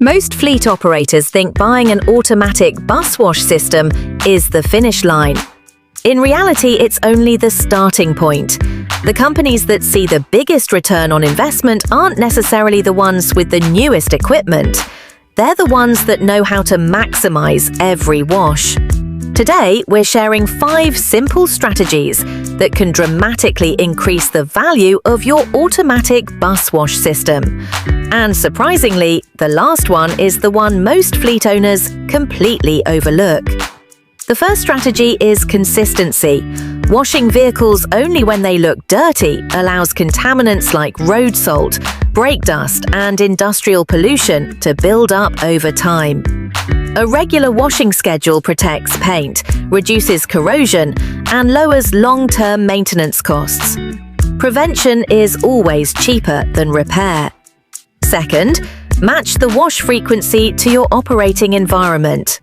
Most fleet operators think buying an automatic bus wash system is the finish line. In reality, it's only the starting point. The companies that see the biggest return on investment aren't necessarily the ones with the newest equipment. They're the ones that know how to maximize every wash. Today, we're sharing 5 simple strategies that can dramatically increase the value of your automatic bus wash system. And surprisingly, the last one is the one most fleet owners completely overlook. The first strategy is consistency. Washing vehicles only when they look dirty allows contaminants like road salt, brake dust, and industrial pollution to build up over time. A regular washing schedule protects paint, reduces corrosion, and lowers long-term maintenance costs. Prevention is always cheaper than repair. Second, match the wash frequency to your operating environment.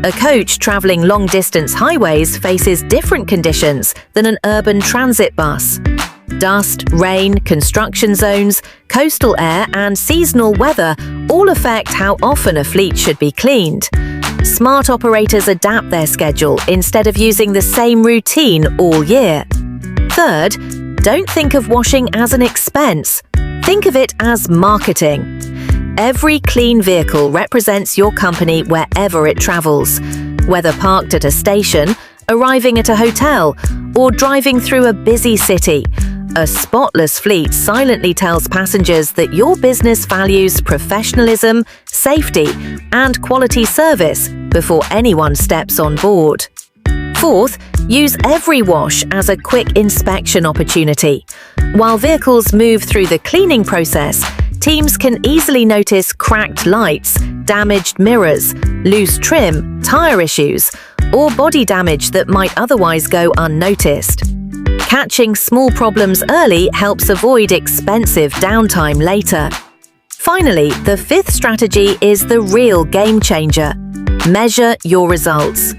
A coach traveling long-distance highways faces different conditions than an urban transit bus. Dust, rain, construction zones, coastal air, and seasonal weather all affect how often a fleet should be cleaned. Smart operators adapt their schedule instead of using the same routine all year. Third, don't think of washing as an expense. Think of it as marketing. Every clean vehicle represents your company wherever it travels, whether parked at a station, arriving at a hotel, or driving through a busy city. A spotless fleet silently tells passengers that your business values professionalism, safety, and quality service before anyone steps on board. Fourth, use every wash as a quick inspection opportunity. While vehicles move through the cleaning process, teams can easily notice cracked lights, damaged mirrors, loose trim, tire issues, or body damage that might otherwise go unnoticed. Catching small problems early helps avoid expensive downtime later. Finally, the 5th strategy is the real game changer. Measure your results.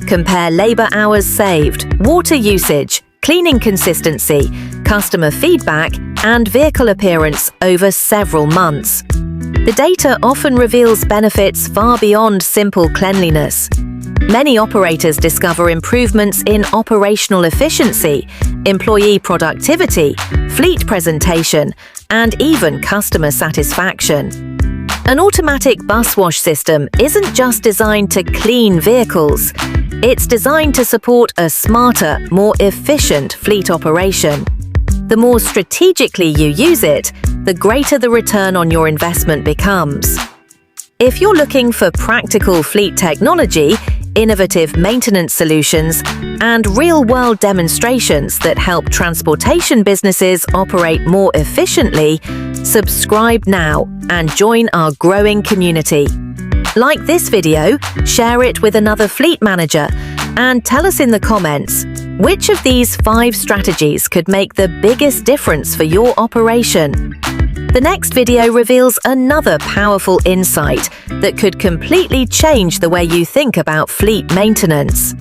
Compare labor hours saved, water usage, cleaning consistency, customer feedback, and vehicle appearance over several months. The data often reveals benefits far beyond simple cleanliness. Many operators discover improvements in operational efficiency, employee productivity, fleet presentation, and even customer satisfaction. An automatic bus wash system isn't just designed to clean vehicles. It's designed to support a smarter, more efficient fleet operation. The more strategically you use it, the greater the return on your investment becomes. If you're looking for practical fleet technology, innovative maintenance solutions, and real-world demonstrations that help transportation businesses operate more efficiently, subscribe now and join our growing community. Like this video, share it with another fleet manager, and tell us in the comments, which of these 5 strategies could make the biggest difference for your operation? The next video reveals another powerful insight that could completely change the way you think about fleet maintenance.